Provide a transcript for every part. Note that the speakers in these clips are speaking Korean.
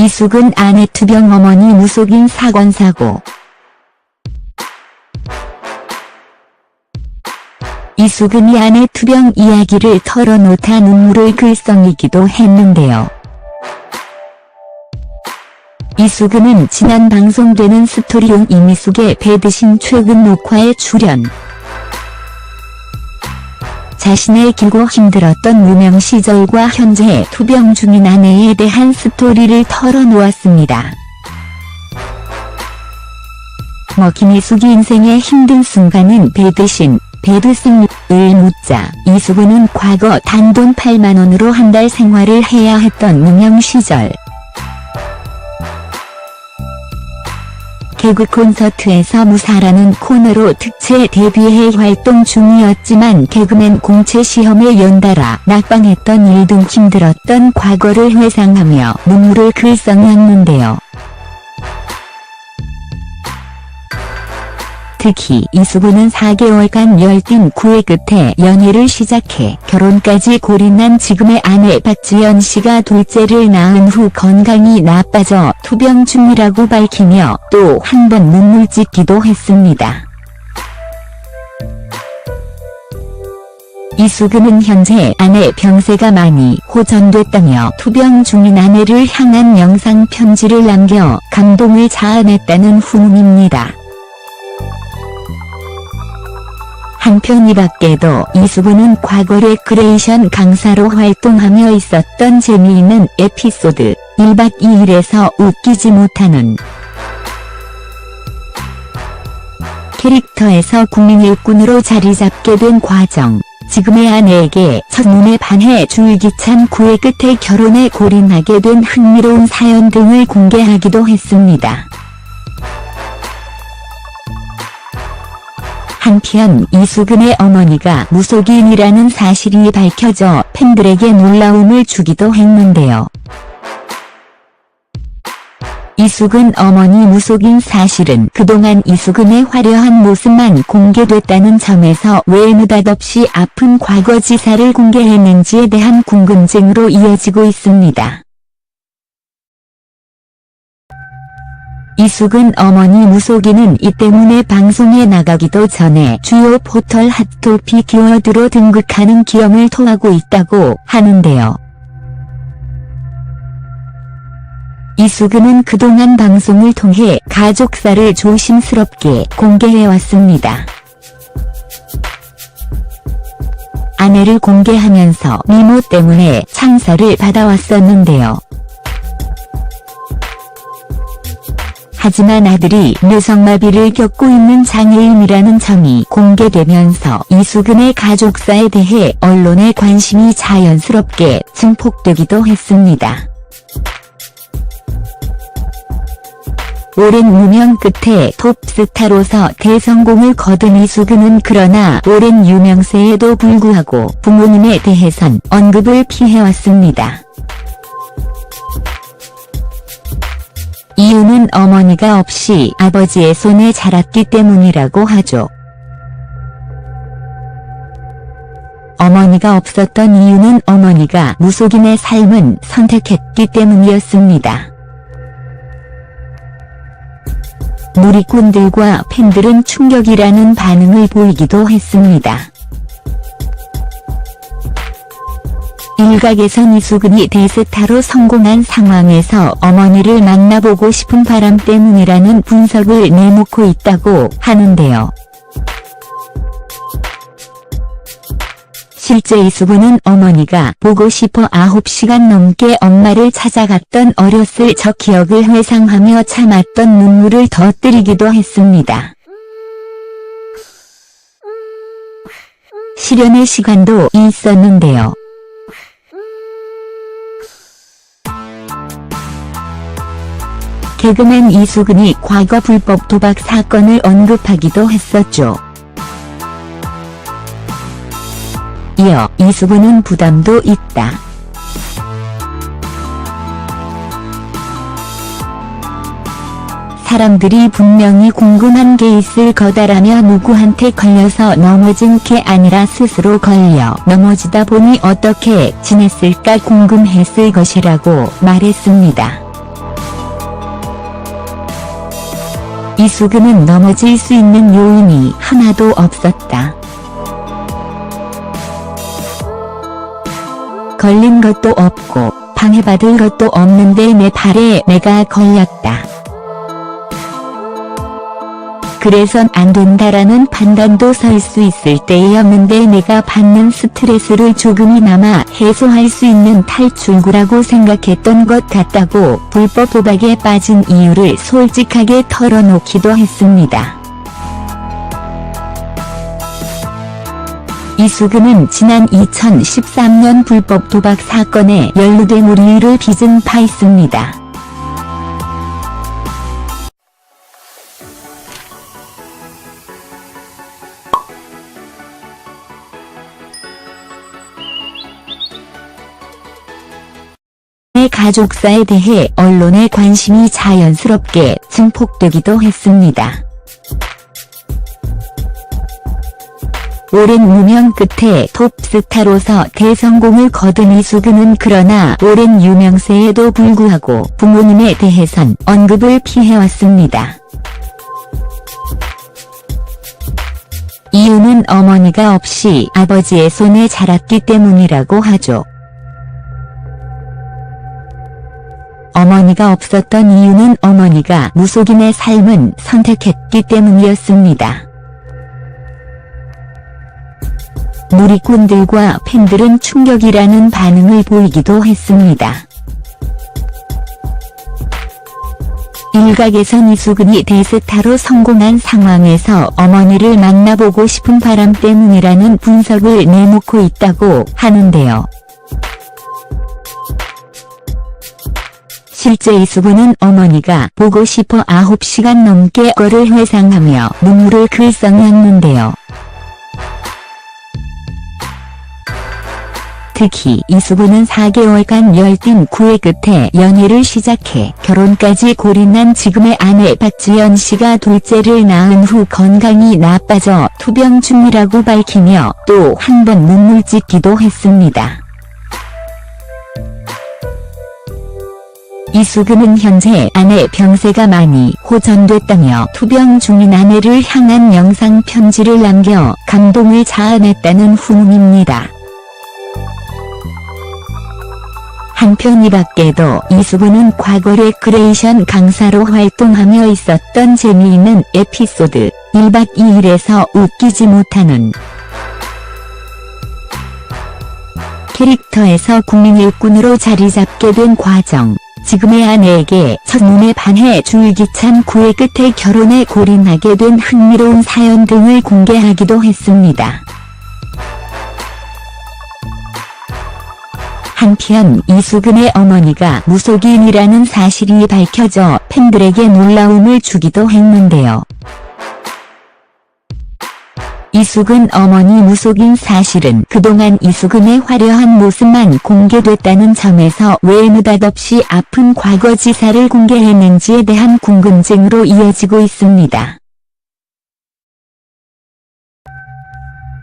이숙은 아내 투병 어머니 무속인 사건 사고. 이숙은이 아내 투병 이야기를 털어놓다 눈물을 글썽이기도 했는데요. 이숙은은 지난 방송되는 스토리용 이미숙의 배드신 최근 녹화에 출연. 자신의 길고 힘들었던 무명 시절과 현재 투병 중인 아내에 대한 스토리를 털어놓았습니다. 김이숙이 인생의 힘든 순간은 배드신을 묻자 이숙은은 과거 단돈 8만원으로 한 달 생활을 해야 했던 무명 시절. 개그 콘서트에서 무사라는 코너로 특채 데뷔해 활동 중이었지만 개그맨 공채 시험에 연달아 낙방했던 일 등 힘들었던 과거를 회상하며 눈물을 글썽였는데요. 특히 이숙은은 4개월간 열띤 구애 끝에 연애를 시작해 결혼까지 골인한 지금의 아내 박지연 씨가 둘째를 낳은 후 건강이 나빠져 투병 중이라고 밝히며 또 한 번 눈물 짓기도 했습니다. 이숙은은 현재 아내 병세가 많이 호전됐다며 투병 중인 아내를 향한 영상 편지를 남겨 감동을 자아냈다는 후문입니다. 한편 이 밖에도 이숙은은 과거 레크레이션 강사로 활동하며 있었던 재미있는 에피소드, 1박 2일에서 웃기지 못하는 캐릭터에서 국민 일꾼으로 자리잡게 된 과정, 지금의 아내에게 첫눈에 반해 줄기찬 구애 끝에 결혼에 골인하게 된 흥미로운 사연 등을 공개하기도 했습니다. 한편 이숙은의 어머니가 무속인이라는 사실이 밝혀져 팬들에게 놀라움을 주기도 했는데요. 이숙은 어머니 무속인 사실은 그동안 이숙은의 화려한 모습만 공개됐다는 점에서 왜 느닷없이 아픈 과거지사를 공개했는지에 대한 궁금증으로 이어지고 있습니다. 이숙은 어머니 무속인은 이 때문에 방송에 나가기도 전에 주요 포털 핫토픽 키워드로 등극하는 기염을 토하고 있다고 하는데요. 이숙은은 그동안 방송을 통해 가족사를 조심스럽게 공개해왔습니다. 아내를 공개하면서 미모 때문에 창사를 받아왔었는데요. 하지만 아들이 뇌성마비를 겪고 있는 장애인이라는 점이 공개되면서 이숙은의 가족사에 대해 언론의 관심이 자연스럽게 증폭되기도 했습니다. 오랜 무명 끝에 톱스타로서 대성공을 거둔 이숙은은 그러나 오랜 유명세에도 불구하고 부모님에 대해선 언급을 피해왔습니다. 이유는 어머니가 없이 아버지의 손에 자랐기 때문이라고 하죠. 어머니가 없었던 이유는 어머니가 무속인의 삶은 선택했기 때문이었습니다. 누리꾼들과 팬들은 충격이라는 반응을 보이기도 했습니다. 일각에선 이숙은이 대스타로 성공한 상황에서 어머니를 만나보고 싶은 바람 때문이라는 분석을 내놓고 있다고 하는데요. 실제 이숙은은 어머니가 보고 싶어 9시간 넘게 엄마를 찾아갔던 어렸을 적 기억을 회상하며 참았던 눈물을 터뜨리기도 했습니다. 실연의 시간도 있었는데요. 개그맨 이숙은이 과거 불법 도박 사건을 언급하기도 했었죠. 이어 이숙은은 부담도 있다. 사람들이 분명히 궁금한 게 있을 거다라며 누구한테 걸려서 넘어진 게 아니라 스스로 걸려 넘어지다 보니 어떻게 지냈을까 궁금했을 것이라고 말했습니다. 이수근은 넘어질 수 있는 요인이 하나도 없었다. 걸린 것도 없고 방해받을 것도 없는데 내 팔에 매가 걸렸다. 그래선 안 된다라는 판단도 설 수 있을 때였는데 내가 받는 스트레스를 조금이나마 해소할 수 있는 탈출구라고 생각했던 것 같다고 불법 도박에 빠진 이유를 솔직하게 털어놓기도 했습니다. 이수근은 지난 2013년 불법 도박 사건에 연루돼 무리를 빚은 바 있습니다. 가족사에 대해 언론의 관심이 자연스럽게 증폭되기도 했습니다. 오랜 무명 끝에 톱스타로서 대성공을 거둔 이수근은 그러나 오랜 유명세에도 불구하고 부모님에 대해선 언급을 피해왔습니다. 이유는 어머니가 없이 아버지의 손에 자랐기 때문이라고 하죠. 어머니가 없었던 이유는 어머니가 무속인의 삶은 선택했기 때문이었습니다. 누리꾼들과 팬들은 충격이라는 반응을 보이기도 했습니다. 일각에선 이수근이 대스타로 성공한 상황에서 어머니를 만나보고 싶은 바람 때문이라는 분석을 내놓고 있다고 하는데요. 실제 이수근은 어머니가 보고 싶어 9시간 넘게 거를 회상하며 눈물을 글썽였는데요. 특히 이수근은 4개월간 열띤 구애 끝에 연애를 시작해 결혼까지 골인한 지금의 아내 박지연 씨가 둘째를 낳은 후 건강이 나빠져 투병 중이라고 밝히며 또 한 번 눈물 짓기도 했습니다. 이수근은 현재 아내 병세가 많이 호전됐다며 투병 중인 아내를 향한 영상 편지를 남겨 감동을 자아냈다는 후문입니다. 한편 이 밖에도 이수근은 과거 레크레이션 강사로 활동하며 있었던 재미있는 에피소드, 1박 2일에서 웃기지 못하는 캐릭터에서 국민 일꾼으로 자리잡게 된 과정, 지금의 아내에게 첫눈에 반해 줄기찬 구애 끝에 결혼에 골인하게 된 흥미로운 사연 등을 공개하기도 했습니다. 한편 이수근의 어머니가 무속인이라는 사실이 밝혀져 팬들에게 놀라움을 주기도 했는데요. 이수근 어머니 무속인 사실은 그동안 이수근의 화려한 모습만 공개됐다는 점에서 왜 느닷없이 아픈 과거지사를 공개했는지에 대한 궁금증으로 이어지고 있습니다.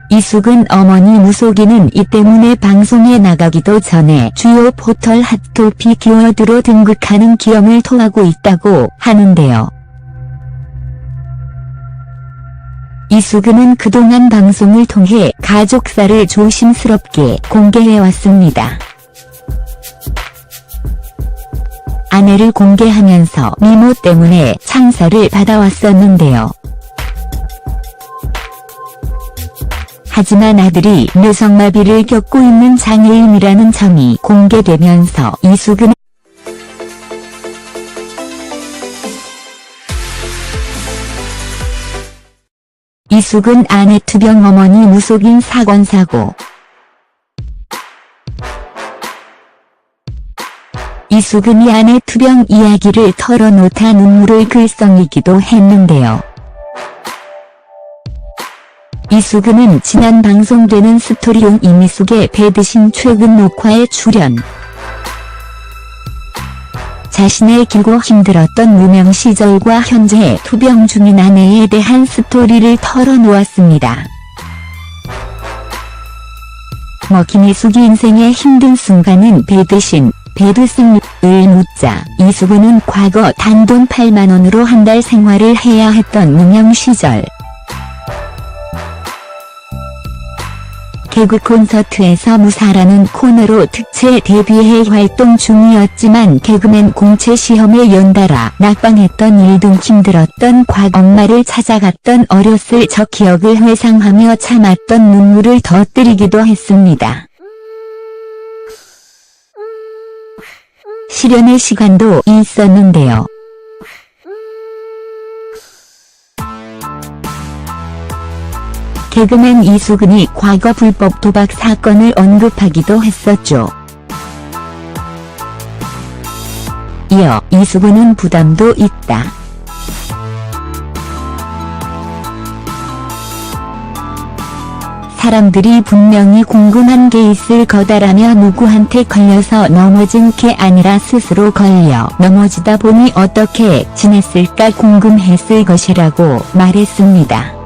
이수근 어머니 무속인은 이 때문에 방송에 나가기도 전에 주요 포털 핫토픽 키워드로 등극하는 기염을 토하고 있다고 하는데요. 이수근은 그동안 방송을 통해 가족사를 조심스럽게 공개해왔습니다. 아내를 공개하면서 미모 때문에 창설을 받아왔었는데요. 하지만 아들이 뇌성마비를 겪고 있는 장애인이라는 점이 공개되면서 이수근 아내 투병 어머니 무속인 사건 사고. 이수근이 아내 투병 이야기를 털어놓다 눈물을 글썽이기도 했는데요. 이수근은 지난 방송되는 스토리용 이미숙의 배드신 최근 녹화에 출연. 자신의 길고 힘들었던 무명 시절과 현재 투병 중인 아내에 대한 스토리를 털어놓았습니다. 김희숙이 인생의 힘든 순간은 배드신, 배드승을 묻자 이수근은 과거 단돈 8만원으로 한 달 생활을 해야 했던 무명 시절 개그 콘서트에서 무사라는 코너로 특채 데뷔해 활동 중이었지만 개그맨 공채 시험에 연달아 낙방했던 일 등 힘들었던 과거 엄마를 찾아갔던 어렸을 적 기억을 회상하며 참았던 눈물을 터뜨리기도 했습니다. 실연의 시간도 있었는데요. 개그맨 이수근이 과거 불법 도박 사건을 언급하기도 했었죠. 이어 이수근은 부담도 있다. 사람들이 분명히 궁금한 게 있을 거다라며 누구한테 걸려서 넘어진 게 아니라 스스로 걸려 넘어지다 보니 어떻게 지냈을까 궁금했을 것이라고 말했습니다.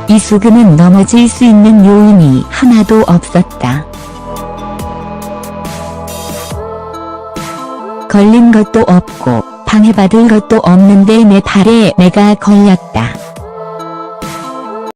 이수근은 넘어질 수 있는 요인이 하나도 없었다. 걸린 것도 없고 방해받을 것도 없는데 내 팔에 내가 걸렸다.